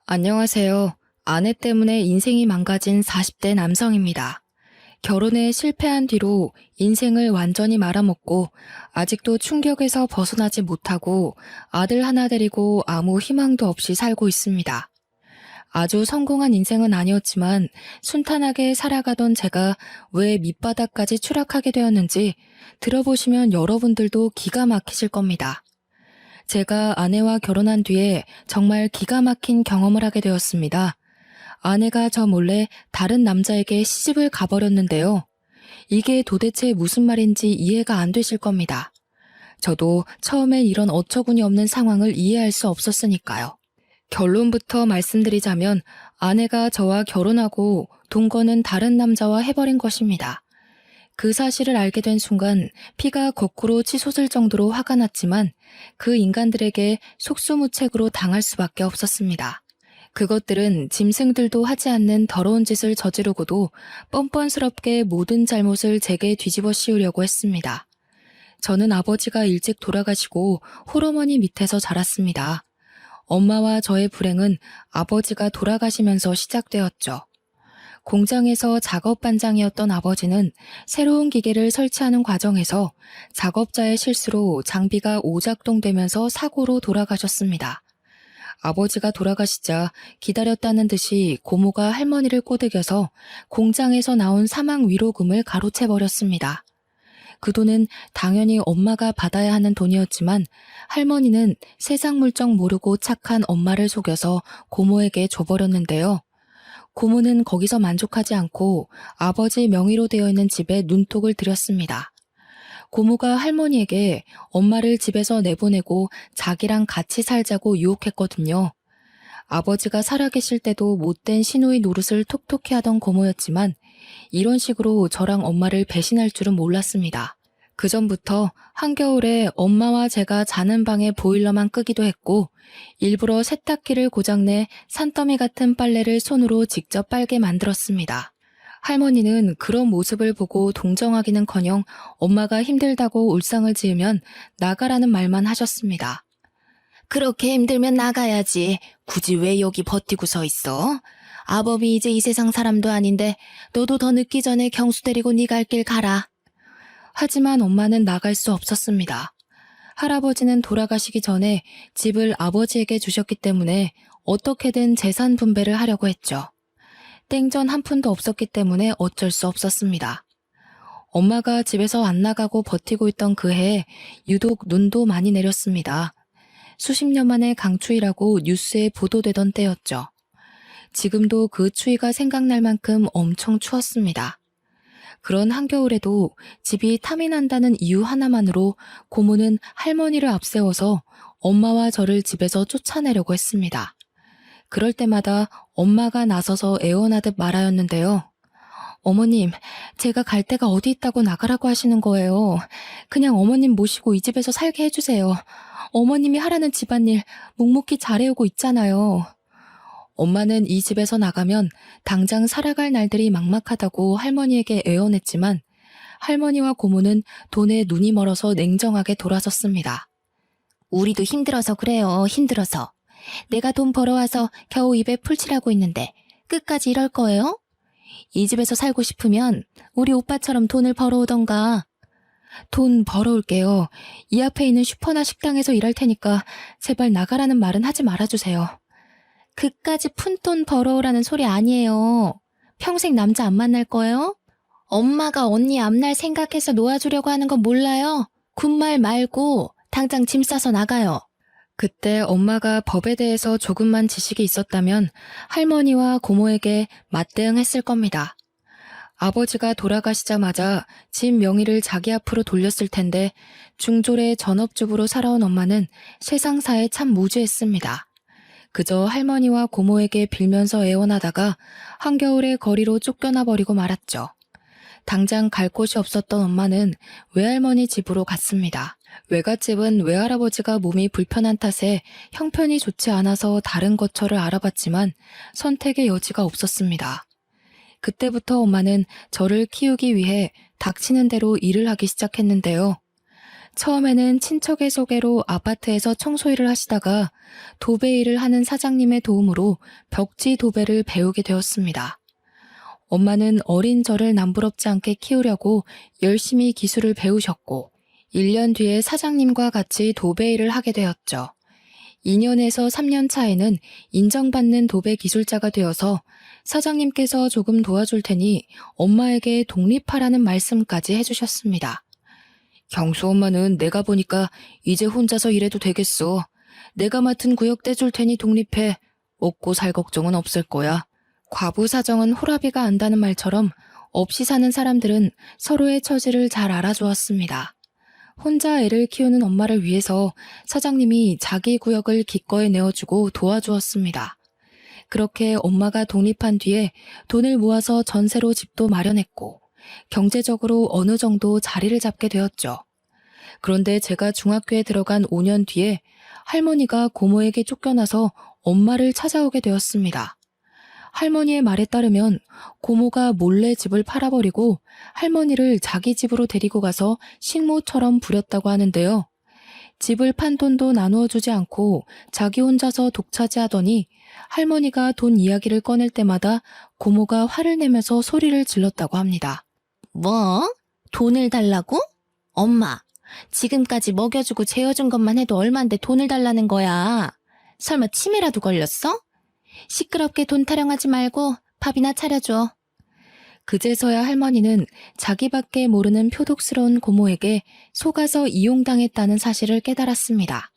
안녕하세요. 아내 때문에 인생이 망가진 40대 남성입니다. 결혼에 실패한 뒤로 인생을 완전히 말아먹고 아직도 충격에서 벗어나지 못하고 아들 하나 데리고 아무 희망도 없이 살고 있습니다. 아주 성공한 인생은 아니었지만 순탄하게 살아가던 제가 왜 밑바닥까지 추락하게 되었는지 들어보시면 여러분들도 기가 막히실 겁니다. 제가 아내와 결혼한 뒤에 정말 기가 막힌 경험을 하게 되었습니다. 아내가 저 몰래 다른 남자에게 시집을 가버렸는데요. 이게 도대체 무슨 말인지 이해가 안 되실 겁니다. 저도 처음엔 이런 어처구니 없는 상황을 이해할 수 없었으니까요. 결론부터 말씀드리자면 아내가 저와 결혼하고 동거는 다른 남자와 해버린 것입니다. 그 사실을 알게 된 순간 피가 거꾸로 치솟을 정도로 화가 났지만 그 인간들에게 속수무책으로 당할 수밖에 없었습니다. 그것들은 짐승들도 하지 않는 더러운 짓을 저지르고도 뻔뻔스럽게 모든 잘못을 제게 뒤집어 씌우려고 했습니다. 저는 아버지가 일찍 돌아가시고 홀어머니 밑에서 자랐습니다. 엄마와 저의 불행은 아버지가 돌아가시면서 시작되었죠. 공장에서 작업 반장이었던 아버지는 새로운 기계를 설치하는 과정에서 작업자의 실수로 장비가 오작동되면서 사고로 돌아가셨습니다. 아버지가 돌아가시자 기다렸다는 듯이 고모가 할머니를 꼬드겨서 공장에서 나온 사망 위로금을 가로채버렸습니다. 그 돈은 당연히 엄마가 받아야 하는 돈이었지만 할머니는 세상 물정 모르고 착한 엄마를 속여서 고모에게 줘버렸는데요. 고모는 거기서 만족하지 않고 아버지 명의로 되어 있는 집에 눈독을 들였습니다. 고모가 할머니에게 엄마를 집에서 내보내고 자기랑 같이 살자고 유혹했거든요. 아버지가 살아계실 때도 못된 시누이 노릇을 톡톡히 하던 고모였지만 이런 식으로 저랑 엄마를 배신할 줄은 몰랐습니다. 그 전부터 한겨울에 엄마와 제가 자는 방에 보일러만 끄기도 했고 일부러 세탁기를 고장내 산더미 같은 빨래를 손으로 직접 빨게 만들었습니다. 할머니는 그런 모습을 보고 동정하기는커녕 엄마가 힘들다고 울상을 지으면 나가라는 말만 하셨습니다. 그렇게 힘들면 나가야지. 굳이 왜 여기 버티고 서 있어? 아범이 이제 이 세상 사람도 아닌데 너도 더 늦기 전에 경수 데리고 네 갈 길 가라. 하지만 엄마는 나갈 수 없었습니다. 할아버지는 돌아가시기 전에 집을 아버지에게 주셨기 때문에 어떻게든 재산 분배를 하려고 했죠. 땡전 한 푼도 없었기 때문에 어쩔 수 없었습니다. 엄마가 집에서 안 나가고 버티고 있던 그 해에 유독 눈도 많이 내렸습니다. 수십 년 만에 강추위라고 뉴스에 보도되던 때였죠. 지금도 그 추위가 생각날 만큼 엄청 추웠습니다. 그런 한겨울에도 집이 탐이 난다는 이유 하나만으로 고모는 할머니를 앞세워서 엄마와 저를 집에서 쫓아내려고 했습니다. 그럴 때마다 엄마가 나서서 애원하듯 말하였는데요. 어머님, 제가 갈 데가 어디 있다고 나가라고 하시는 거예요. 그냥 어머님 모시고 이 집에서 살게 해주세요. 어머님이 하라는 집안일 묵묵히 잘해오고 있잖아요. 엄마는 이 집에서 나가면 당장 살아갈 날들이 막막하다고 할머니에게 애원했지만 할머니와 고모는 돈에 눈이 멀어서 냉정하게 돌아섰습니다. 우리도 힘들어서 그래요. 힘들어서. 내가 돈 벌어와서 겨우 입에 풀칠하고 있는데 끝까지 이럴 거예요? 이 집에서 살고 싶으면 우리 오빠처럼 돈을 벌어오던가. 돈 벌어올게요. 이 앞에 있는 슈퍼나 식당에서 일할 테니까 제발 나가라는 말은 하지 말아주세요. 그까지 푼돈 벌어오라는 소리 아니에요. 평생 남자 안 만날 거예요? 엄마가 언니 앞날 생각해서 놓아주려고 하는 건 몰라요? 군말 말고 당장 짐 싸서 나가요. 그때 엄마가 법에 대해서 조금만 지식이 있었다면 할머니와 고모에게 맞대응했을 겁니다. 아버지가 돌아가시자마자 집 명의를 자기 앞으로 돌렸을 텐데 중졸의 전업주부로 살아온 엄마는 세상사에 참 무지했습니다. 그저 할머니와 고모에게 빌면서 애원하다가 한겨울에 거리로 쫓겨나 버리고 말았죠. 당장 갈 곳이 없었던 엄마는 외할머니 집으로 갔습니다. 외갓집은 외할아버지가 몸이 불편한 탓에 형편이 좋지 않아서 다른 거처를 알아봤지만 선택의 여지가 없었습니다. 그때부터 엄마는 저를 키우기 위해 닥치는 대로 일을 하기 시작했는데요. 처음에는 친척의 소개로 아파트에서 청소일을 하시다가 도배 일을 하는 사장님의 도움으로 벽지 도배를 배우게 되었습니다. 엄마는 어린 저를 남부럽지 않게 키우려고 열심히 기술을 배우셨고 1년 뒤에 사장님과 같이 도배 일을 하게 되었죠. 2년에서 3년 차에는 인정받는 도배 기술자가 되어서 사장님께서 조금 도와줄 테니 엄마에게 독립하라는 말씀까지 해주셨습니다. 경수 엄마는 내가 보니까 이제 혼자서 일해도 되겠어. 내가 맡은 구역 떼줄 테니 독립해. 먹고 살 걱정은 없을 거야. 과부 사정은 호라비가 안다는 말처럼 없이 사는 사람들은 서로의 처지를 잘 알아주었습니다. 혼자 애를 키우는 엄마를 위해서 사장님이 자기 구역을 기꺼이 내어주고 도와주었습니다. 그렇게 엄마가 독립한 뒤에 돈을 모아서 전세로 집도 마련했고 경제적으로 어느 정도 자리를 잡게 되었죠. 그런데 제가 중학교에 들어간 5년 뒤에 할머니가 고모에게 쫓겨나서 엄마를 찾아오게 되었습니다. 할머니의 말에 따르면 고모가 몰래 집을 팔아버리고 할머니를 자기 집으로 데리고 가서 식모처럼 부렸다고 하는데요. 집을 판 돈도 나누어 주지 않고 자기 혼자서 독차지하더니 할머니가 돈 이야기를 꺼낼 때마다 고모가 화를 내면서 소리를 질렀다고 합니다. 뭐? 돈을 달라고? 엄마, 지금까지 먹여주고 재워준 것만 해도 얼만데 돈을 달라는 거야. 설마 치매라도 걸렸어? 시끄럽게 돈 타령하지 말고 밥이나 차려줘. 그제서야 할머니는 자기밖에 모르는 표독스러운 고모에게 속아서 이용당했다는 사실을 깨달았습니다.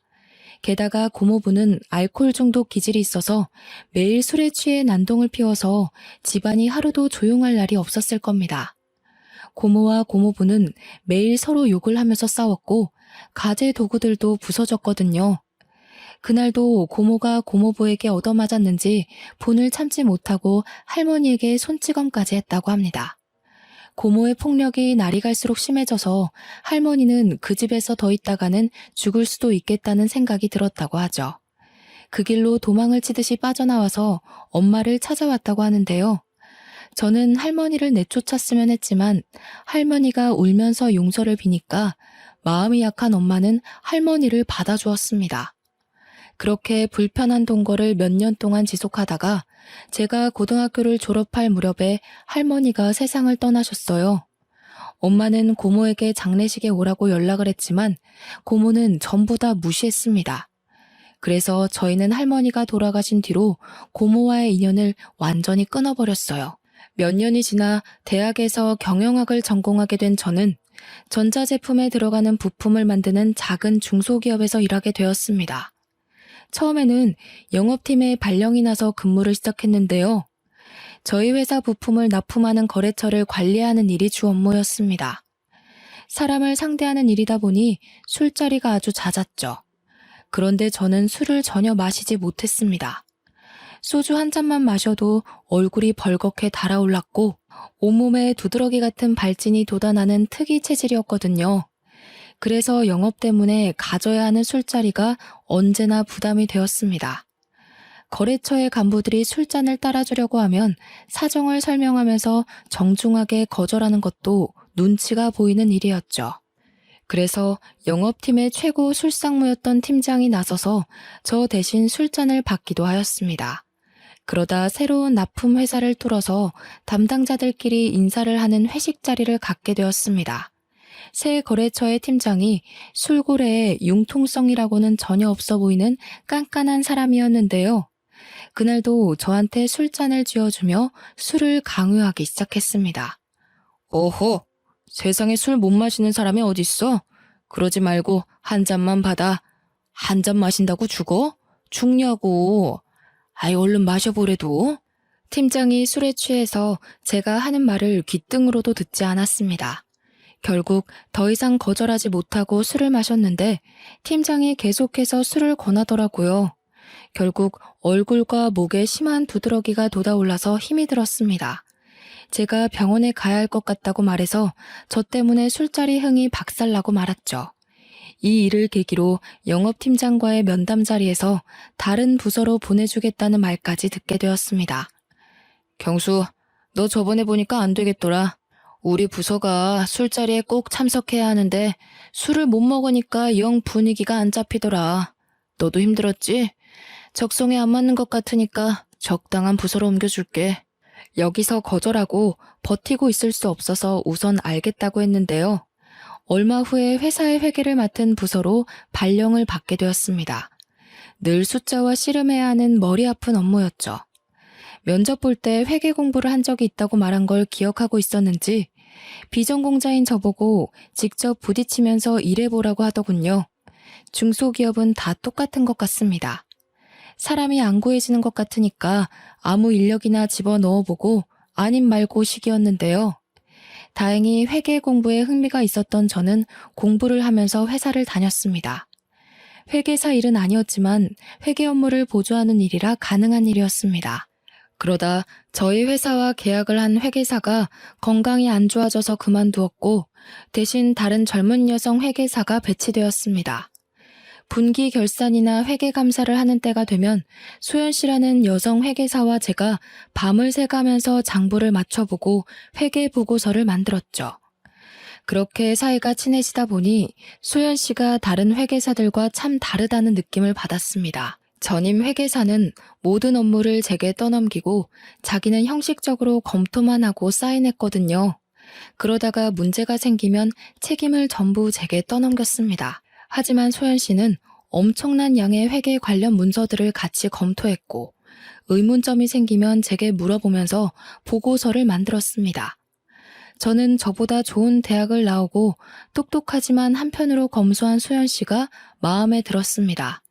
게다가 고모부는 알코올 중독 기질이 있어서 매일 술에 취해 난동을 피워서 집안이 하루도 조용할 날이 없었을 겁니다. 고모와 고모부는 매일 서로 욕을 하면서 싸웠고 가재 도구들도 부서졌거든요. 그날도 고모가 고모부에게 얻어맞았는지 분을 참지 못하고 할머니에게 손찌검까지 했다고 합니다. 고모의 폭력이 날이 갈수록 심해져서 할머니는 그 집에서 더 있다가는 죽을 수도 있겠다는 생각이 들었다고 하죠. 그 길로 도망을 치듯이 빠져나와서 엄마를 찾아왔다고 하는데요. 저는 할머니를 내쫓았으면 했지만 할머니가 울면서 용서를 비니까 마음이 약한 엄마는 할머니를 받아주었습니다. 그렇게 불편한 동거를 몇 년 동안 지속하다가 제가 고등학교를 졸업할 무렵에 할머니가 세상을 떠나셨어요. 엄마는 고모에게 장례식에 오라고 연락을 했지만 고모는 전부 다 무시했습니다. 그래서 저희는 할머니가 돌아가신 뒤로 고모와의 인연을 완전히 끊어버렸어요. 몇 년이 지나 대학에서 경영학을 전공하게 된 저는 전자제품에 들어가는 부품을 만드는 작은 중소기업에서 일하게 되었습니다. 처음에는 영업팀에 발령이 나서 근무를 시작했는데요. 저희 회사 부품을 납품하는 거래처를 관리하는 일이 주 업무였습니다. 사람을 상대하는 일이다 보니 술자리가 아주 잦았죠. 그런데 저는 술을 전혀 마시지 못했습니다. 소주 한 잔만 마셔도 얼굴이 벌겋게 달아올랐고 온몸에 두드러기 같은 발진이 돋아나는 특이 체질이었거든요. 그래서 영업 때문에 가져야 하는 술자리가 언제나 부담이 되었습니다. 거래처의 간부들이 술잔을 따라주려고 하면 사정을 설명하면서 정중하게 거절하는 것도 눈치가 보이는 일이었죠. 그래서 영업팀의 최고 술상무였던 팀장이 나서서 저 대신 술잔을 받기도 하였습니다. 그러다 새로운 납품 회사를 뚫어서 담당자들끼리 인사를 하는 회식 자리를 갖게 되었습니다. 새 거래처의 팀장이 술고래에 융통성이라고는 전혀 없어 보이는 깐깐한 사람이었는데요. 그날도 저한테 술잔을 쥐어주며 술을 강요하기 시작했습니다. 오호, 세상에 술 못 마시는 사람이 어딨어? 그러지 말고 한 잔만 받아. 한 잔 마신다고 죽어? 죽냐고. 아이 얼른 마셔보래도. 팀장이 술에 취해서 제가 하는 말을 귓등으로도 듣지 않았습니다. 결국 더 이상 거절하지 못하고 술을 마셨는데 팀장이 계속해서 술을 권하더라고요. 결국 얼굴과 목에 심한 두드러기가 돋아올라서 힘이 들었습니다. 제가 병원에 가야 할 것 같다고 말해서 저 때문에 술자리 흥이 박살나고 말았죠. 이 일을 계기로 영업팀장과의 면담 자리에서 다른 부서로 보내주겠다는 말까지 듣게 되었습니다. 경수, 너 저번에 보니까 안 되겠더라. 우리 부서가 술자리에 꼭 참석해야 하는데 술을 못 먹으니까 영 분위기가 안 잡히더라. 너도 힘들었지? 적성에 안 맞는 것 같으니까 적당한 부서로 옮겨줄게. 여기서 거절하고 버티고 있을 수 없어서 우선 알겠다고 했는데요. 얼마 후에 회사의 회계를 맡은 부서로 발령을 받게 되었습니다. 늘 숫자와 씨름해야 하는 머리 아픈 업무였죠. 면접 볼 때 회계 공부를 한 적이 있다고 말한 걸 기억하고 있었는지 비전공자인 저보고 직접 부딪히면서 일해보라고 하더군요. 중소기업은 다 똑같은 것 같습니다. 사람이 안 구해지는 것 같으니까 아무 인력이나 집어넣어보고 아님 말고 식이었는데요. 다행히 회계 공부에 흥미가 있었던 저는 공부를 하면서 회사를 다녔습니다. 회계사 일은 아니었지만 회계 업무를 보조하는 일이라 가능한 일이었습니다. 그러다 저희 회사와 계약을 한 회계사가 건강이 안 좋아져서 그만두었고 대신 다른 젊은 여성 회계사가 배치되었습니다. 분기 결산이나 회계 감사를 하는 때가 되면 소연 씨라는 여성 회계사와 제가 밤을 새가면서 장부를 맞춰보고 회계 보고서를 만들었죠. 그렇게 사이가 친해지다 보니 소연 씨가 다른 회계사들과 참 다르다는 느낌을 받았습니다. 전임 회계사는 모든 업무를 제게 떠넘기고 자기는 형식적으로 검토만 하고 사인했거든요. 그러다가 문제가 생기면 책임을 전부 제게 떠넘겼습니다. 하지만 소연 씨는 엄청난 양의 회계 관련 문서들을 같이 검토했고 의문점이 생기면 제게 물어보면서 보고서를 만들었습니다. 저는 저보다 좋은 대학을 나오고 똑똑하지만 한편으로 검소한 소연 씨가 마음에 들었습니다.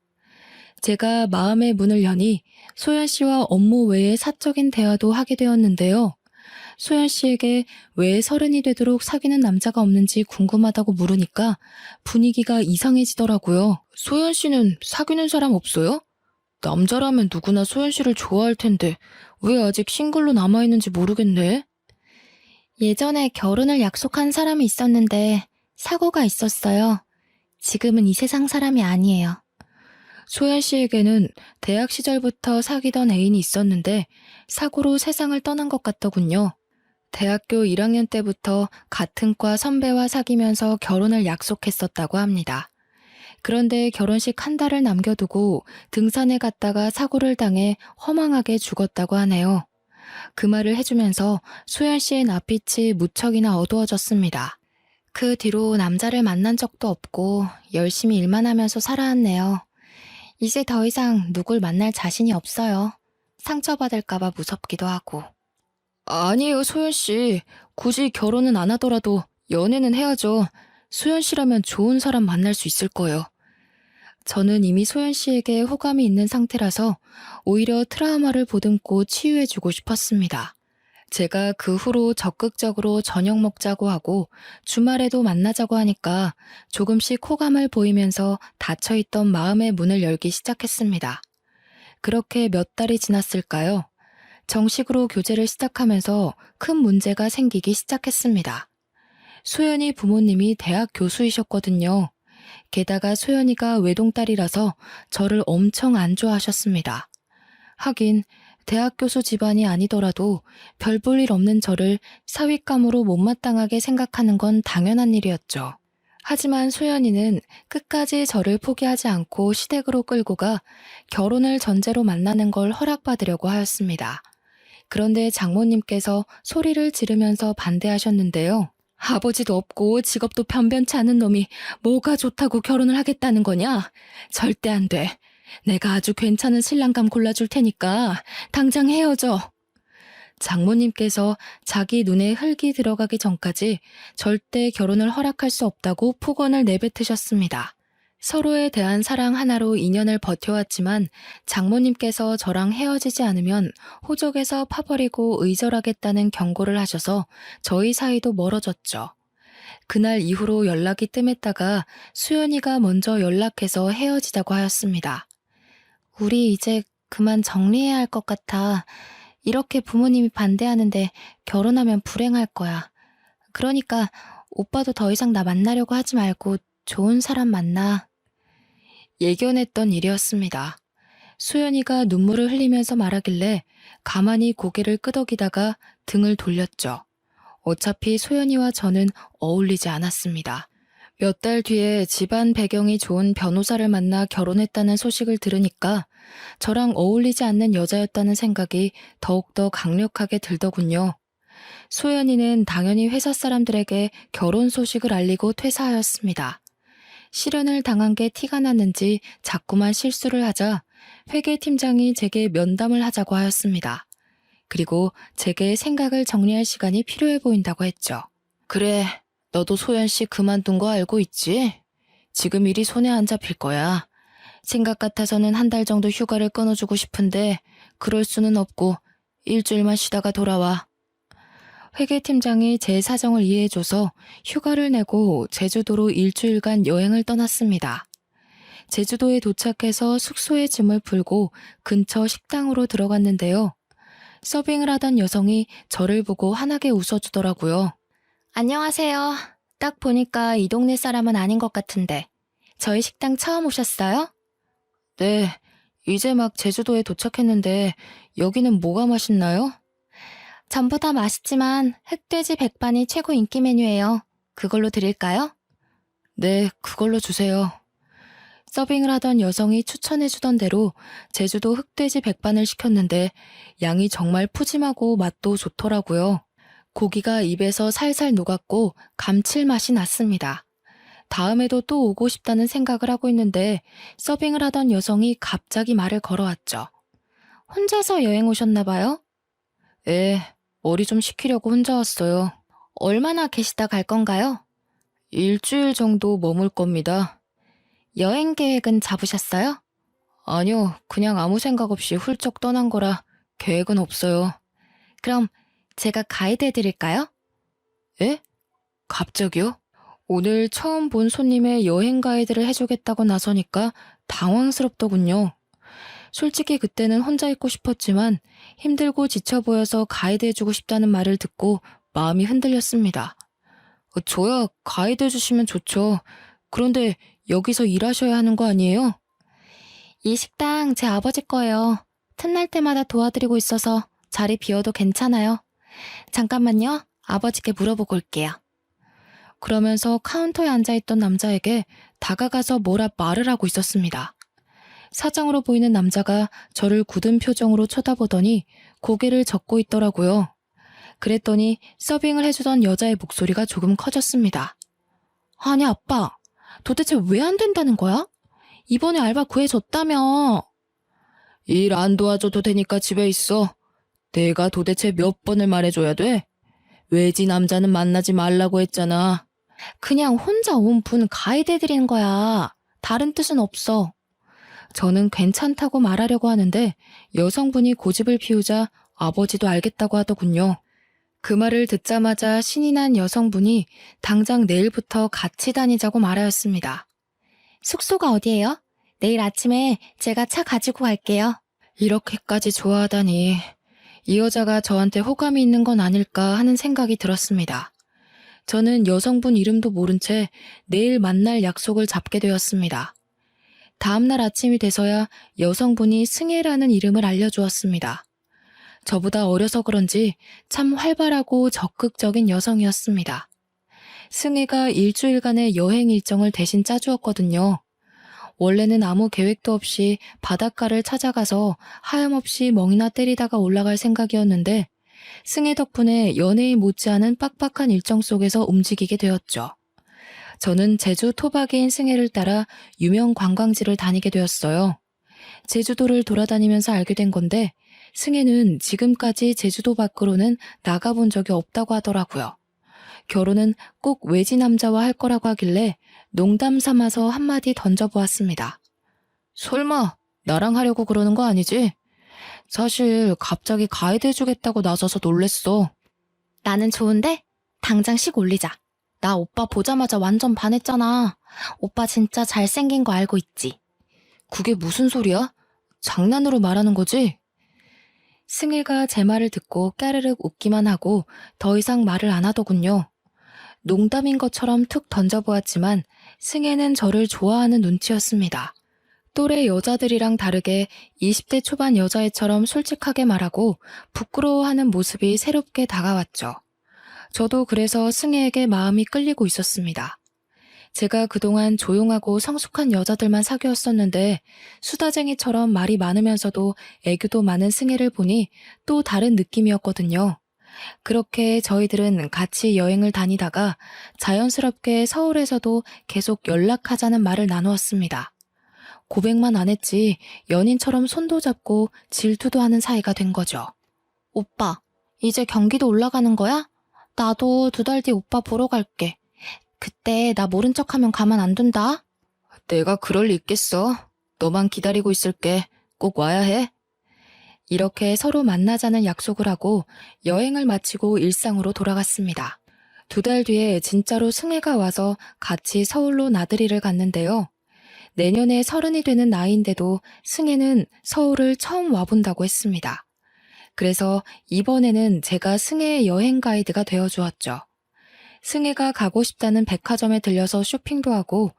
제가 마음의 문을 여니 소연 씨와 업무 외의 사적인 대화도 하게 되었는데요. 소연 씨에게 왜 30이 되도록 사귀는 남자가 없는지 궁금하다고 물으니까 분위기가 이상해지더라고요. 소연 씨는 사귀는 사람 없어요? 남자라면 누구나 소연 씨를 좋아할 텐데 왜 아직 싱글로 남아있는지 모르겠네. 예전에 결혼을 약속한 사람이 있었는데 사고가 있었어요. 지금은 이 세상 사람이 아니에요. 소연 씨에게는 대학 시절부터 사귀던 애인이 있었는데 사고로 세상을 떠난 것 같더군요. 대학교 1학년 때부터 같은 과 선배와 사귀면서 결혼을 약속했었다고 합니다. 그런데 결혼식 한 달을 남겨두고 등산에 갔다가 사고를 당해 허망하게 죽었다고 하네요. 그 말을 해주면서 소연 씨의 낯빛이 무척이나 어두워졌습니다. 그 뒤로 남자를 만난 적도 없고 열심히 일만 하면서 살아왔네요. 이제 더 이상 누굴 만날 자신이 없어요. 상처받을까봐 무섭기도 하고. 아니에요, 소연 씨. 굳이 결혼은 안 하더라도 연애는 해야죠. 소연 씨라면 좋은 사람 만날 수 있을 거예요. 저는 이미 소연 씨에게 호감이 있는 상태라서 오히려 트라우마를 보듬고 치유해주고 싶었습니다. 제가 그 후로 적극적으로 저녁 먹자고 하고 주말에도 만나자고 하니까 조금씩 호감을 보이면서 닫혀있던 마음의 문을 열기 시작했습니다. 그렇게 몇 달이 지났을까요? 정식으로 교제를 시작하면서 큰 문제가 생기기 시작했습니다. 소연이 부모님이 대학 교수이셨거든요. 게다가 소연이가 외동딸이라서 저를 엄청 안 좋아하셨습니다. 하긴 대학 교수 집안이 아니더라도 별 볼 일 없는 저를 사윗감으로 못마땅하게 생각하는 건 당연한 일이었죠. 하지만 소연이는 끝까지 저를 포기하지 않고 시댁으로 끌고 가 결혼을 전제로 만나는 걸 허락받으려고 하였습니다. 그런데 장모님께서 소리를 지르면서 반대하셨는데요. 아버지도 없고 직업도 변변치 않은 놈이 뭐가 좋다고 결혼을 하겠다는 거냐? 절대 안 돼. 내가 아주 괜찮은 신랑감 골라줄 테니까 당장 헤어져. 장모님께서 자기 눈에 흙이 들어가기 전까지 절대 결혼을 허락할 수 없다고 폭언을 내뱉으셨습니다. 서로에 대한 사랑 하나로 인연을 버텨왔지만 장모님께서 저랑 헤어지지 않으면 호적에서 파버리고 의절하겠다는 경고를 하셔서 저희 사이도 멀어졌죠. 그날 이후로 연락이 뜸했다가 수연이가 먼저 연락해서 헤어지자고 하였습니다. 우리 이제 그만 정리해야 할 것 같아. 이렇게 부모님이 반대하는데 결혼하면 불행할 거야. 그러니까 오빠도 더 이상 나 만나려고 하지 말고 좋은 사람 만나. 예견했던 일이었습니다. 수연이가 눈물을 흘리면서 말하길래 가만히 고개를 끄덕이다가 등을 돌렸죠. 어차피 소연이와 저는 어울리지 않았습니다. 몇 달 뒤에 집안 배경이 좋은 변호사를 만나 결혼했다는 소식을 들으니까 저랑 어울리지 않는 여자였다는 생각이 더욱더 강력하게 들더군요. 소연이는 당연히 회사 사람들에게 결혼 소식을 알리고 퇴사하였습니다. 실연을 당한 게 티가 났는지 자꾸만 실수를 하자 회계팀장이 제게 면담을 하자고 하였습니다. 그리고 제게 생각을 정리할 시간이 필요해 보인다고 했죠. 그래, 너도 소연 씨 그만둔 거 알고 있지? 지금 일이 손에 안 잡힐 거야. 생각 같아서는 한 달 정도 휴가를 끊어주고 싶은데 그럴 수는 없고 일주일만 쉬다가 돌아와. 회계팀장이 제 사정을 이해해줘서 휴가를 내고 제주도로 일주일간 여행을 떠났습니다. 제주도에 도착해서 숙소에 짐을 풀고 근처 식당으로 들어갔는데요. 서빙을 하던 여성이 저를 보고 환하게 웃어주더라고요. 안녕하세요. 딱 보니까 이 동네 사람은 아닌 것 같은데. 저희 식당 처음 오셨어요? 네, 이제 막 제주도에 도착했는데 여기는 뭐가 맛있나요? 전부 다 맛있지만 흑돼지 백반이 최고 인기 메뉴예요. 그걸로 드릴까요? 네, 그걸로 주세요. 서빙을 하던 여성이 추천해주던 대로 제주도 흑돼지 백반을 시켰는데 양이 정말 푸짐하고 맛도 좋더라고요. 고기가 입에서 살살 녹았고 감칠맛이 났습니다. 다음에도 또 오고 싶다는 생각을 하고 있는데 서빙을 하던 여성이 갑자기 말을 걸어왔죠. 혼자서 여행 오셨나 봐요? 예, 머리 좀 식히려고 혼자 왔어요. 얼마나 계시다 갈 건가요? 일주일 정도 머물 겁니다. 여행 계획은 잡으셨어요? 아니요, 그냥 아무 생각 없이 훌쩍 떠난 거라 계획은 없어요. 그럼 제가 가이드 해드릴까요? 예? 갑자기요? 오늘 처음 본 손님의 여행 가이드를 해주겠다고 나서니까 당황스럽더군요. 솔직히 그때는 혼자 있고 싶었지만 힘들고 지쳐 보여서 가이드 해주고 싶다는 말을 듣고 마음이 흔들렸습니다. 저야 가이드 해주시면 좋죠. 그런데 여기서 일하셔야 하는 거 아니에요? 이 식당 제 아버지 거예요. 틈날 때마다 도와드리고 있어서 자리 비워도 괜찮아요. 잠깐만요. 아버지께 물어보고 올게요. 그러면서 카운터에 앉아있던 남자에게 다가가서 뭐라 말을 하고 있었습니다. 사장으로 보이는 남자가 저를 굳은 표정으로 쳐다보더니 고개를 젓고 있더라고요. 그랬더니 서빙을 해주던 여자의 목소리가 조금 커졌습니다. 아니 아빠, 도대체 왜 안 된다는 거야? 이번에 알바 구해줬다며. 일 안 도와줘도 되니까 집에 있어. 내가 도대체 몇 번을 말해줘야 돼? 외지 남자는 만나지 말라고 했잖아. 그냥 혼자 온 분 가이드 해드리는 거야. 다른 뜻은 없어. 저는 괜찮다고 말하려고 하는데 여성분이 고집을 피우자 아버지도 알겠다고 하더군요. 그 말을 듣자마자 신이 난 여성분이 당장 내일부터 같이 다니자고 말하였습니다. 숙소가 어디예요? 내일 아침에 제가 차 가지고 갈게요. 이렇게까지 좋아하다니 이 여자가 저한테 호감이 있는 건 아닐까 하는 생각이 들었습니다. 저는 여성분 이름도 모른 채 내일 만날 약속을 잡게 되었습니다. 다음날 아침이 돼서야 여성분이 승혜라는 이름을 알려주었습니다. 저보다 어려서 그런지 참 활발하고 적극적인 여성이었습니다. 승혜가 일주일간의 여행 일정을 대신 짜주었거든요. 원래는 아무 계획도 없이 바닷가를 찾아가서 하염없이 멍이나 때리다가 올라갈 생각이었는데 승혜 덕분에 연예인 못지않은 빡빡한 일정 속에서 움직이게 되었죠. 저는 제주 토박이인 승혜를 따라 유명 관광지를 다니게 되었어요. 제주도를 돌아다니면서 알게 된 건데 승혜는 지금까지 제주도 밖으로는 나가본 적이 없다고 하더라고요. 결혼은 꼭 외지 남자와 할 거라고 하길래 농담 삼아서 한마디 던져보았습니다. 설마 나랑 하려고 그러는 거 아니지? 사실 갑자기 가이드 해주겠다고 나서서 놀랬어. 나는 좋은데 당장 식 올리자. 나 오빠 보자마자 완전 반했잖아. 오빠 진짜 잘생긴 거 알고 있지? 그게 무슨 소리야? 장난으로 말하는 거지? 승혜가 제 말을 듣고 까르륵 웃기만 하고 더 이상 말을 안 하더군요. 농담인 것처럼 툭 던져보았지만 승혜는 저를 좋아하는 눈치였습니다. 또래 여자들이랑 다르게 20대 초반 여자애처럼 솔직하게 말하고 부끄러워하는 모습이 새롭게 다가왔죠. 저도 그래서 승혜에게 마음이 끌리고 있었습니다. 제가 그동안 조용하고 성숙한 여자들만 사귀었었는데 수다쟁이처럼 말이 많으면서도 애교도 많은 승혜를 보니 또 다른 느낌이었거든요. 그렇게 저희들은 같이 여행을 다니다가 자연스럽게 서울에서도 계속 연락하자는 말을 나누었습니다. 고백만 안 했지 연인처럼 손도 잡고 질투도 하는 사이가 된 거죠. 오빠, 이제 경기도 올라가는 거야? 나도 2달 뒤 오빠 보러 갈게. 그때 나 모른 척하면 가만 안 둔다. 내가 그럴 리 있겠어. 너만 기다리고 있을게. 꼭 와야 해. 이렇게 서로 만나자는 약속을 하고 여행을 마치고 일상으로 돌아갔습니다. 2달 뒤에 진짜로 승혜가 와서 같이 서울로 나들이를 갔는데요. 내년에 30이 되는 나이인데도 승혜는 서울을 처음 와본다고 했습니다. 그래서 이번에는 제가 승혜의 여행 가이드가 되어주었죠. 승혜가 가고 싶다는 백화점에 들려서 쇼핑도 하고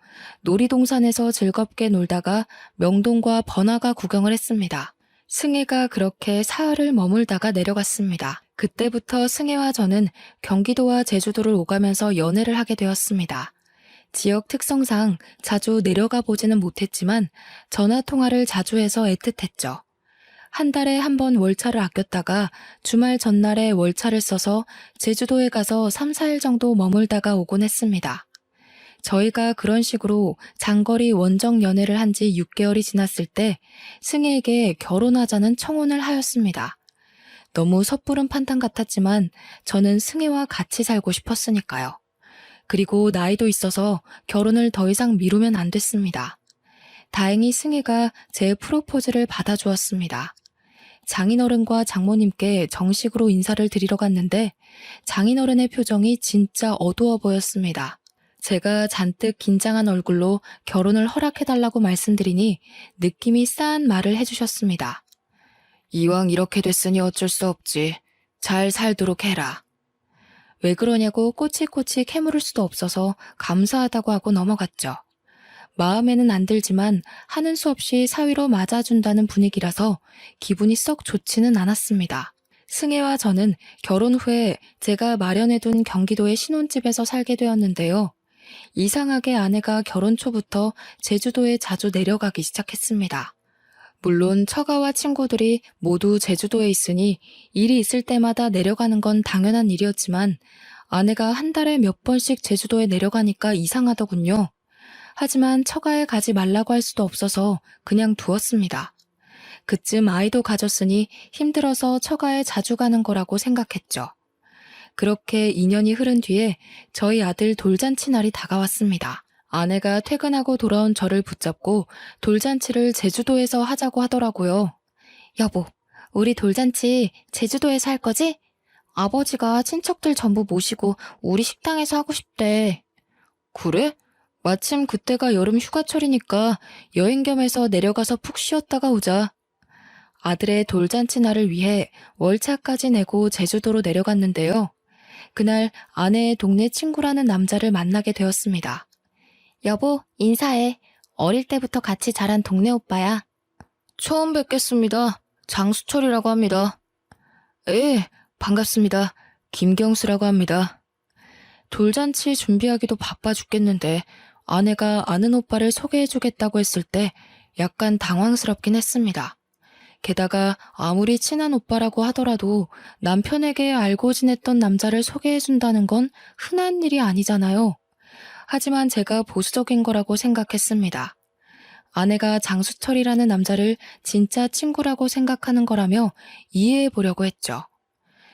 놀이동산에서 즐겁게 놀다가 명동과 번화가 구경을 했습니다. 승혜가 그렇게 사흘을 머물다가 내려갔습니다. 그때부터 승혜와 저는 경기도와 제주도를 오가면서 연애를 하게 되었습니다. 지역 특성상 자주 내려가 보지는 못했지만 전화 통화를 자주 해서 애틋했죠. 한 달에 한 번 월차를 아꼈다가 주말 전날에 월차를 써서 제주도에 가서 3, 4일 정도 머물다가 오곤 했습니다. 저희가 그런 식으로 장거리 원정 연애를 한 지 6개월이 지났을 때 승혜에게 결혼하자는 청혼을 하였습니다. 너무 섣부른 판단 같았지만 저는 승혜와 같이 살고 싶었으니까요. 그리고 나이도 있어서 결혼을 더 이상 미루면 안 됐습니다. 다행히 승혜가 제 프로포즈를 받아주었습니다. 장인어른과 장모님께 정식으로 인사를 드리러 갔는데 장인어른의 표정이 진짜 어두워 보였습니다. 제가 잔뜩 긴장한 얼굴로 결혼을 허락해달라고 말씀드리니 느낌이 싸한 말을 해주셨습니다. 이왕 이렇게 됐으니 어쩔 수 없지. 잘 살도록 해라. 왜 그러냐고 꼬치꼬치 캐물을 수도 없어서 감사하다고 하고 넘어갔죠. 마음에는 안 들지만 하는 수 없이 사위로 맞아준다는 분위기라서 기분이 썩 좋지는 않았습니다. 승혜와 저는 결혼 후에 제가 마련해둔 경기도의 신혼집에서 살게 되었는데요. 이상하게 아내가 결혼 초부터 제주도에 자주 내려가기 시작했습니다. 물론 처가와 친구들이 모두 제주도에 있으니 일이 있을 때마다 내려가는 건 당연한 일이었지만 아내가 한 달에 몇 번씩 제주도에 내려가니까 이상하더군요. 하지만 처가에 가지 말라고 할 수도 없어서 그냥 두었습니다. 그쯤 아이도 가졌으니 힘들어서 처가에 자주 가는 거라고 생각했죠. 그렇게 2년이 흐른 뒤에 저희 아들 돌잔치 날이 다가왔습니다. 아내가 퇴근하고 돌아온 저를 붙잡고 돌잔치를 제주도에서 하자고 하더라고요. 여보, 우리 돌잔치 제주도에서 할 거지? 아버지가 친척들 전부 모시고 우리 식당에서 하고 싶대. 그래? 마침 그때가 여름 휴가철이니까 여행 겸해서 내려가서 푹 쉬었다가 오자. 아들의 돌잔치 날을 위해 월차까지 내고 제주도로 내려갔는데요. 그날 아내의 동네 친구라는 남자를 만나게 되었습니다. 여보, 인사해. 어릴 때부터 같이 자란 동네 오빠야. 처음 뵙겠습니다. 장수철이라고 합니다. 예, 반갑습니다. 김경수라고 합니다. 돌잔치 준비하기도 바빠 죽겠는데 아내가 아는 오빠를 소개해주겠다고 했을 때 약간 당황스럽긴 했습니다. 게다가 아무리 친한 오빠라고 하더라도 남편에게 알고 지냈던 남자를 소개해준다는 건 흔한 일이 아니잖아요. 하지만 제가 보수적인 거라고 생각했습니다. 아내가 장수철이라는 남자를 진짜 친구라고 생각하는 거라며 이해해 보려고 했죠.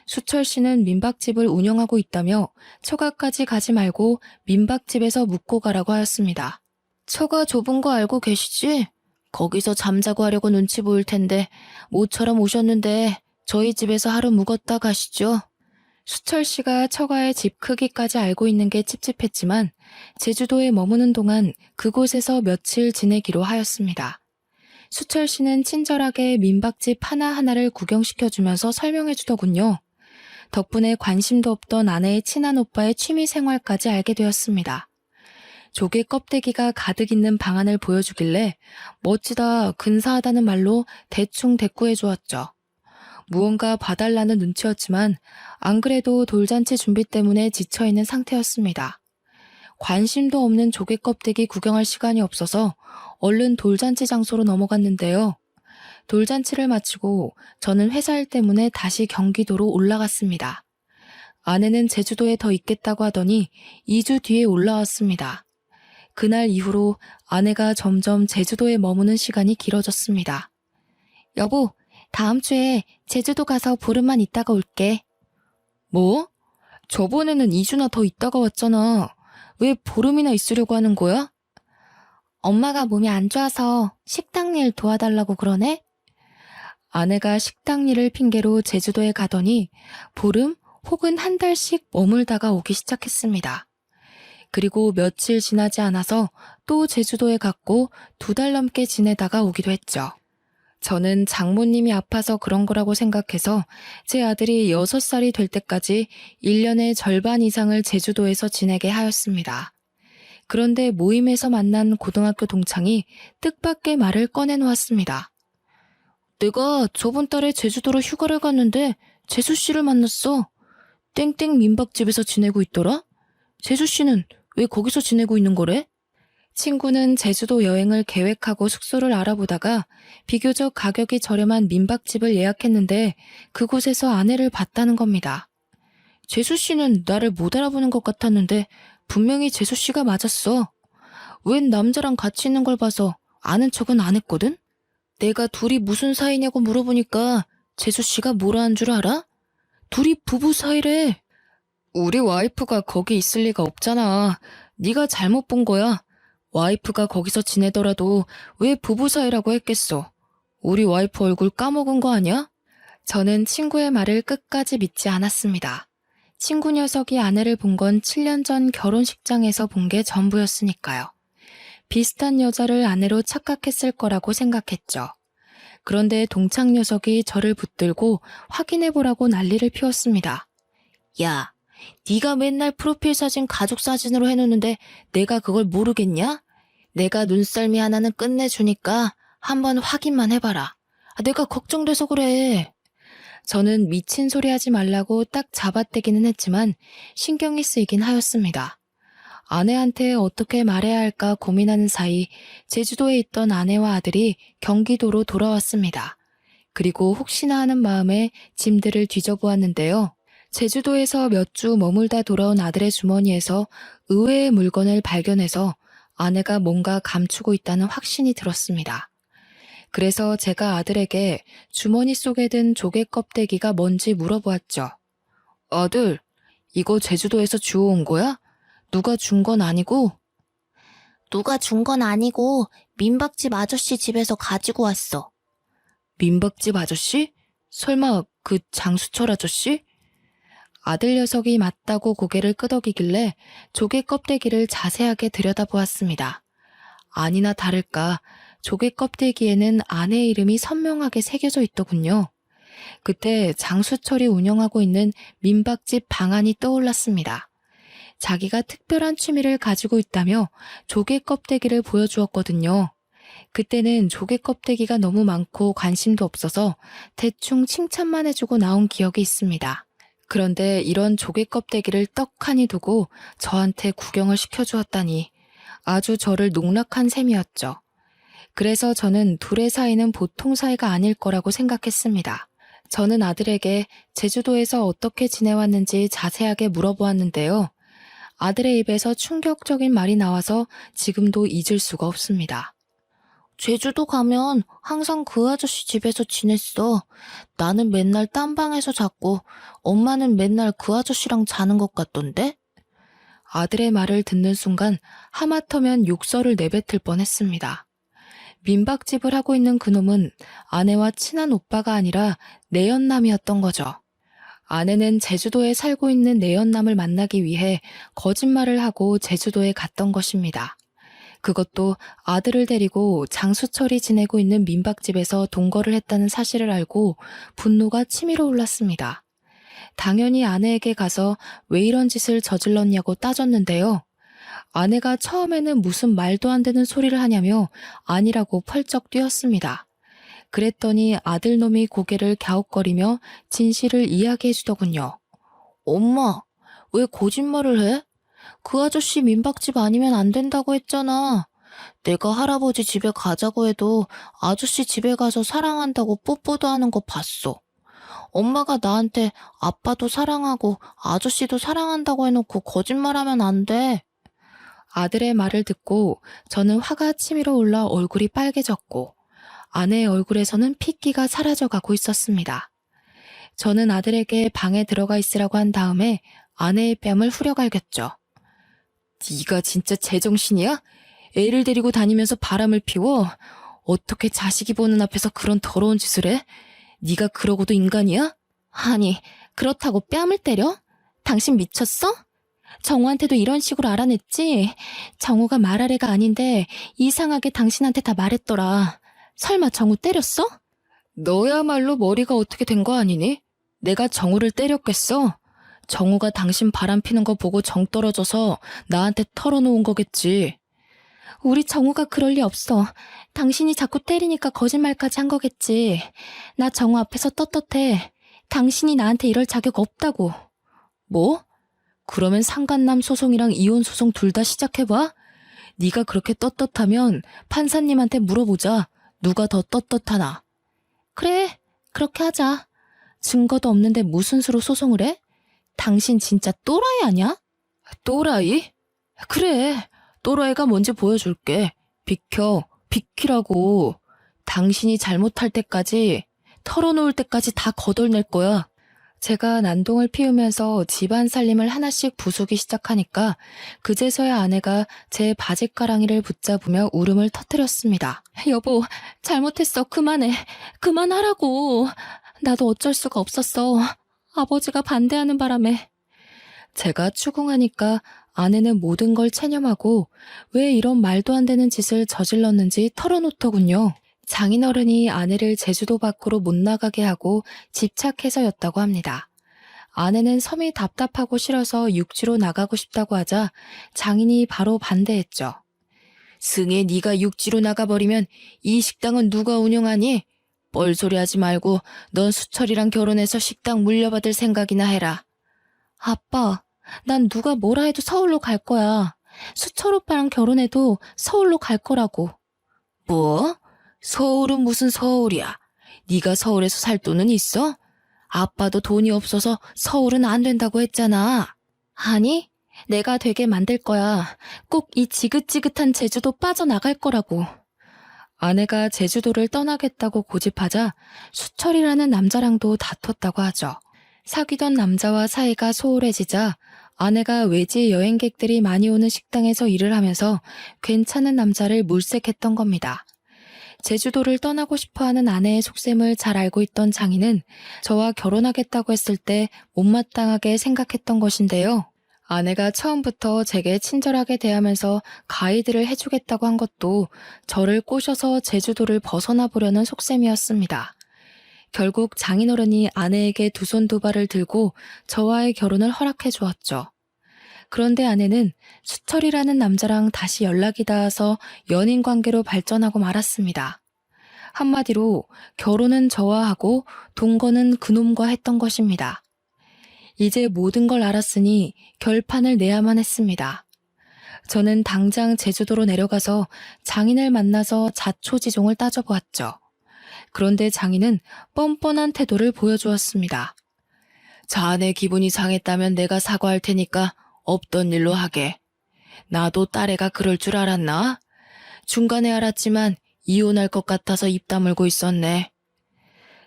수철 씨는 민박집을 운영하고 있다며 처가까지 가지 말고 민박집에서 묵고 가라고 하였습니다. 처가 좁은 거 알고 계시지? 거기서 잠자고 하려고 눈치 보일 텐데 모처럼 오셨는데 저희 집에서 하루 묵었다 가시죠. 수철 씨가 처가의 집 크기까지 알고 있는 게 찝찝했지만 제주도에 머무는 동안 그곳에서 며칠 지내기로 하였습니다. 수철 씨는 친절하게 민박집 하나하나를 구경시켜주면서 설명해주더군요. 덕분에 관심도 없던 아내의 친한 오빠의 취미 생활까지 알게 되었습니다. 조개 껍데기가 가득 있는 방안을 보여주길래 멋지다, 근사하다는 말로 대충 대꾸해 주었죠. 무언가 봐달라는 눈치였지만 안 그래도 돌잔치 준비 때문에 지쳐있는 상태였습니다. 관심도 없는 조개 껍데기 구경할 시간이 없어서 얼른 돌잔치 장소로 넘어갔는데요. 돌잔치를 마치고 저는 회사 일 때문에 다시 경기도로 올라갔습니다. 아내는 제주도에 더 있겠다고 하더니 2주 뒤에 올라왔습니다. 그날 이후로 아내가 점점 제주도에 머무는 시간이 길어졌습니다. 여보, 다음 주에 제주도 가서 보름만 있다가 올게. 뭐? 저번에는 2주나 더 있다가 왔잖아. 왜 보름이나 있으려고 하는 거야? 엄마가 몸이 안 좋아서 식당 일 도와달라고 그러네? 아내가 식당 일을 핑계로 제주도에 가더니 보름 혹은 한 달씩 머물다가 오기 시작했습니다. 그리고 며칠 지나지 않아서 또 제주도에 갔고 2달 넘게 지내다가 오기도 했죠. 저는 장모님이 아파서 그런 거라고 생각해서 제 아들이 6살이 될 때까지 1년의 절반 이상을 제주도에서 지내게 하였습니다. 그런데 모임에서 만난 고등학교 동창이 뜻밖의 말을 꺼내놓았습니다. 내가 저번 달에 제주도로 휴가를 갔는데 재수 씨를 만났어. 땡땡 민박집에서 지내고 있더라? 재수 씨는 왜 거기서 지내고 있는 거래? 친구는 제주도 여행을 계획하고 숙소를 알아보다가 비교적 가격이 저렴한 민박집을 예약했는데 그곳에서 아내를 봤다는 겁니다. 재수 씨는 나를 못 알아보는 것 같았는데 분명히 재수 씨가 맞았어. 웬 남자랑 같이 있는 걸 봐서 아는 척은 안 했거든? 내가 둘이 무슨 사이냐고 물어보니까 재수 씨가 뭐라 한 줄 알아? 둘이 부부 사이래. 우리 와이프가 거기 있을 리가 없잖아. 네가 잘못 본 거야. 와이프가 거기서 지내더라도 왜 부부 사이라고 했겠어. 우리 와이프 얼굴 까먹은 거 아니야? 저는 친구의 말을 끝까지 믿지 않았습니다. 친구 녀석이 아내를 본 건 7년 전 결혼식장에서 본 게 전부였으니까요. 비슷한 여자를 아내로 착각했을 거라고 생각했죠. 그런데 동창 녀석이 저를 붙들고 확인해보라고 난리를 피웠습니다. 야, 네가 맨날 프로필 사진 가족 사진으로 해놓는데 내가 그걸 모르겠냐? 내가 눈썰미 하나는 끝내주니까 한번 확인만 해봐라. 내가 걱정돼서 그래. 저는 미친 소리 하지 말라고 딱 잡아떼기는 했지만 신경이 쓰이긴 하였습니다. 아내한테 어떻게 말해야 할까 고민하는 사이 제주도에 있던 아내와 아들이 경기도로 돌아왔습니다. 그리고 혹시나 하는 마음에 짐들을 뒤져보았는데요. 제주도에서 몇 주 머물다 돌아온 아들의 주머니에서 의외의 물건을 발견해서 아내가 뭔가 감추고 있다는 확신이 들었습니다. 그래서 제가 아들에게 주머니 속에 든 조개 껍데기가 뭔지 물어보았죠. 아들, 이거 제주도에서 주워온 거야? 누가 준 건 아니고? 누가 준 건 아니고 민박집 아저씨 집에서 가지고 왔어. 민박집 아저씨? 설마 그 장수철 아저씨? 아들 녀석이 맞다고 고개를 끄덕이길래 조개 껍데기를 자세하게 들여다보았습니다. 아니나 다를까 조개 껍데기에는 아내의 이름이 선명하게 새겨져 있더군요. 그때 장수철이 운영하고 있는 민박집 방안이 떠올랐습니다. 자기가 특별한 취미를 가지고 있다며 조개 껍데기를 보여주었거든요. 그때는 조개 껍데기가 너무 많고 관심도 없어서 대충 칭찬만 해주고 나온 기억이 있습니다. 그런데 이런 조개 껍데기를 떡하니 두고 저한테 구경을 시켜주었다니 아주 저를 농락한 셈이었죠. 그래서 저는 둘의 사이는 보통 사이가 아닐 거라고 생각했습니다. 저는 아들에게 제주도에서 어떻게 지내왔는지 자세하게 물어보았는데요. 아들의 입에서 충격적인 말이 나와서 지금도 잊을 수가 없습니다. 제주도 가면 항상 그 아저씨 집에서 지냈어. 나는 맨날 딴 방에서 잤고 엄마는 맨날 그 아저씨랑 자는 것 같던데? 아들의 말을 듣는 순간 하마터면 욕설을 내뱉을 뻔했습니다. 민박집을 하고 있는 그놈은 아내와 친한 오빠가 아니라 내연남이었던 거죠. 아내는 제주도에 살고 있는 내연남을 만나기 위해 거짓말을 하고 제주도에 갔던 것입니다. 그것도 아들을 데리고 장수철이 지내고 있는 민박집에서 동거를 했다는 사실을 알고 분노가 치밀어 올랐습니다. 당연히 아내에게 가서 왜 이런 짓을 저질렀냐고 따졌는데요. 아내가 처음에는 무슨 말도 안 되는 소리를 하냐며 아니라고 펄쩍 뛰었습니다. 그랬더니 아들놈이 고개를 갸웃거리며 진실을 이야기해주더군요. 엄마, 왜 거짓말을 해? 그 아저씨 민박집 아니면 안 된다고 했잖아. 내가 할아버지 집에 가자고 해도 아저씨 집에 가서 사랑한다고 뽀뽀도 하는 거 봤어. 엄마가 나한테 아빠도 사랑하고 아저씨도 사랑한다고 해놓고 거짓말하면 안 돼. 아들의 말을 듣고 저는 화가 치밀어 올라 얼굴이 빨개졌고 아내의 얼굴에서는 핏기가 사라져가고 있었습니다. 저는 아들에게 방에 들어가 있으라고 한 다음에 아내의 뺨을 후려갈겼죠. 네가 진짜 제정신이야? 애를 데리고 다니면서 바람을 피워? 어떻게 자식이 보는 앞에서 그런 더러운 짓을 해? 네가 그러고도 인간이야? 아니, 그렇다고 뺨을 때려? 당신 미쳤어? 정우한테도 이런 식으로 알아냈지? 정우가 말할 애가 아닌데 이상하게 당신한테 다 말했더라. 설마 정우 때렸어? 너야말로 머리가 어떻게 된 거 아니니? 내가 정우를 때렸겠어? 정우가 당신 바람 피는 거 보고 정 떨어져서 나한테 털어놓은 거겠지. 우리 정우가 그럴 리 없어. 당신이 자꾸 때리니까 거짓말까지 한 거겠지. 나 정우 앞에서 떳떳해. 당신이 나한테 이럴 자격 없다고. 뭐? 그러면 상간남 소송이랑 이혼 소송 둘 다 시작해봐? 네가 그렇게 떳떳하면 판사님한테 물어보자. 누가 더 떳떳하나? 그래, 그렇게 하자. 증거도 없는데 무슨 수로 소송을 해? 당신 진짜 또라이 아니야? 또라이? 그래, 또라이가 뭔지 보여줄게. 비키라고. 당신이 잘못할 때까지, 털어놓을 때까지 다 거덜낼 거야. 제가 난동을 피우면서 집안 살림을 하나씩 부수기 시작하니까 그제서야 아내가 제 바짓가랑이를 붙잡으며 울음을 터뜨렸습니다. 여보, 잘못했어. 그만해. 그만하라고. 나도 어쩔 수가 없었어. 아버지가 반대하는 바람에. 제가 추궁하니까 아내는 모든 걸 체념하고 왜 이런 말도 안 되는 짓을 저질렀는지 털어놓더군요. 장인어른이 아내를 제주도 밖으로 못 나가게 하고 집착해서였다고 합니다. 아내는 섬이 답답하고 싫어서 육지로 나가고 싶다고 하자 장인이 바로 반대했죠. 승혜, 네가 육지로 나가버리면 이 식당은 누가 운영하니? 뻘소리 하지 말고 넌 수철이랑 결혼해서 식당 물려받을 생각이나 해라. 아빠, 난 누가 뭐라 해도 서울로 갈 거야. 수철 오빠랑 결혼해도 서울로 갈 거라고. 뭐? 서울은 무슨 서울이야? 네가 서울에서 살 돈은 있어? 아빠도 돈이 없어서 서울은 안 된다고 했잖아. 아니, 내가 되게 만들 거야. 꼭 이 지긋지긋한 제주도 빠져나갈 거라고. 아내가 제주도를 떠나겠다고 고집하자 수철이라는 남자랑도 다퉜다고 하죠. 사귀던 남자와 사이가 소홀해지자 아내가 외지 여행객들이 많이 오는 식당에서 일을 하면서 괜찮은 남자를 물색했던 겁니다. 제주도를 떠나고 싶어하는 아내의 속셈을 잘 알고 있던 장인은 저와 결혼하겠다고 했을 때 못마땅하게 생각했던 것인데요. 아내가 처음부터 제게 친절하게 대하면서 가이드를 해주겠다고 한 것도 저를 꼬셔서 제주도를 벗어나 보려는 속셈이었습니다. 결국 장인어른이 아내에게 두 손 두 발을 들고 저와의 결혼을 허락해 주었죠. 그런데 아내는 수철이라는 남자랑 다시 연락이 닿아서 연인 관계로 발전하고 말았습니다. 한마디로 결혼은 저와 하고 동거는 그놈과 했던 것입니다. 이제 모든 걸 알았으니 결판을 내야만 했습니다. 저는 당장 제주도로 내려가서 장인을 만나서 자초지종을 따져보았죠. 그런데 장인은 뻔뻔한 태도를 보여주었습니다. 자네 기분이 상했다면 내가 사과할 테니까 없던 일로 하게. 나도 딸애가 그럴 줄 알았나? 중간에 알았지만 이혼할 것 같아서 입 다물고 있었네.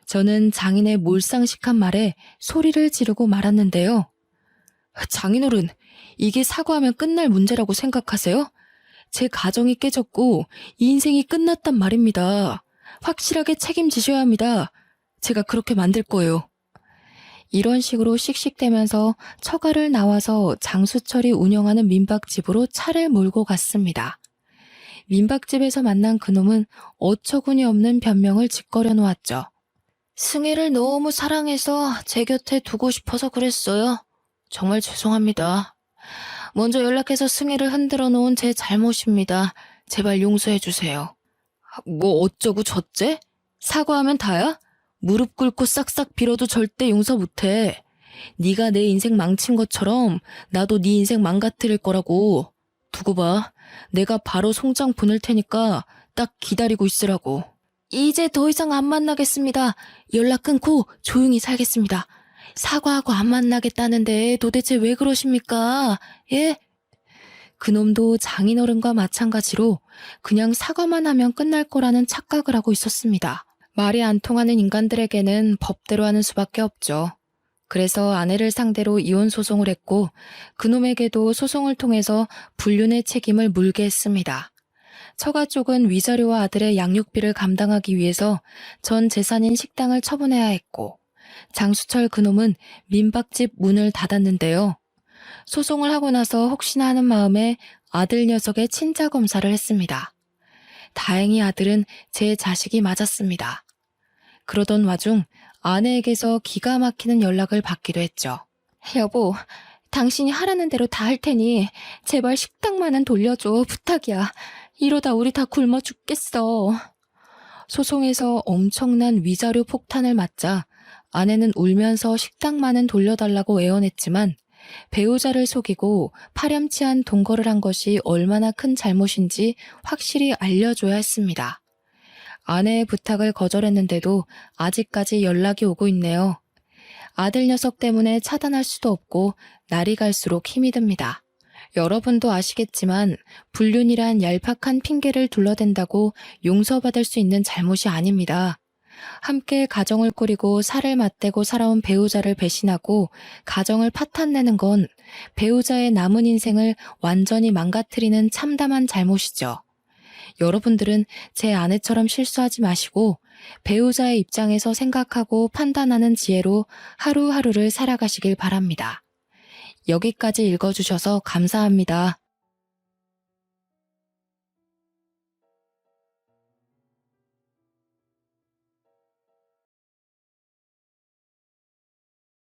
저는 장인의 몰상식한 말에 소리를 지르고 말았는데요. 장인어른, 이게 사과하면 끝날 문제라고 생각하세요? 제 가정이 깨졌고 인생이 끝났단 말입니다. 확실하게 책임지셔야 합니다. 제가 그렇게 만들 거예요. 이런 식으로 씩씩대면서 처가를 나와서 장수철이 운영하는 민박집으로 차를 몰고 갔습니다. 민박집에서 만난 그놈은 어처구니 없는 변명을 짓거려 놓았죠. 승혜를 너무 사랑해서 제 곁에 두고 싶어서 그랬어요. 정말 죄송합니다. 먼저 연락해서 승혜를 흔들어 놓은 제 잘못입니다. 제발 용서해 주세요. 뭐 어쩌고 저째? 사과하면 다야? 무릎 꿇고 싹싹 빌어도 절대 용서 못해. 네가 내 인생 망친 것처럼 나도 네 인생 망가뜨릴 거라고. 두고 봐. 내가 바로 송장 보낼 테니까 딱 기다리고 있으라고. 이제 더 이상 안 만나겠습니다. 연락 끊고 조용히 살겠습니다. 사과하고 안 만나겠다는데 도대체 왜 그러십니까? 예? 그놈도 장인어른과 마찬가지로 그냥 사과만 하면 끝날 거라는 착각을 하고 있었습니다. 말이 안 통하는 인간들에게는 법대로 하는 수밖에 없죠. 그래서 아내를 상대로 이혼 소송을 했고 그놈에게도 소송을 통해서 불륜의 책임을 물게 했습니다. 처가 쪽은 위자료와 아들의 양육비를 감당하기 위해서 전 재산인 식당을 처분해야 했고 장수철 그놈은 민박집 문을 닫았는데요. 소송을 하고 나서 혹시나 하는 마음에 아들 녀석의 친자 검사를 했습니다. 다행히 아들은 제 자식이 맞았습니다. 그러던 와중 아내에게서 기가 막히는 연락을 받기도 했죠. 여보, 당신이 하라는 대로 다 할 테니 제발 식당만은 돌려줘. 부탁이야. 이러다 우리 다 굶어 죽겠어. 소송에서 엄청난 위자료 폭탄을 맞자 아내는 울면서 식당만은 돌려달라고 애원했지만 배우자를 속이고 파렴치한 동거를 한 것이 얼마나 큰 잘못인지 확실히 알려줘야 했습니다. 아내의 부탁을 거절했는데도 아직까지 연락이 오고 있네요. 아들 녀석 때문에 차단할 수도 없고 날이 갈수록 힘이 듭니다. 여러분도 아시겠지만 불륜이란 얄팍한 핑계를 둘러댄다고 용서받을 수 있는 잘못이 아닙니다. 함께 가정을 꾸리고 살을 맞대고 살아온 배우자를 배신하고 가정을 파탄내는 건 배우자의 남은 인생을 완전히 망가뜨리는 참담한 잘못이죠. 여러분들은 제 아내처럼 실수하지 마시고 배우자의 입장에서 생각하고 판단하는 지혜로 하루하루를 살아가시길 바랍니다. 여기까지 읽어주셔서 감사합니다.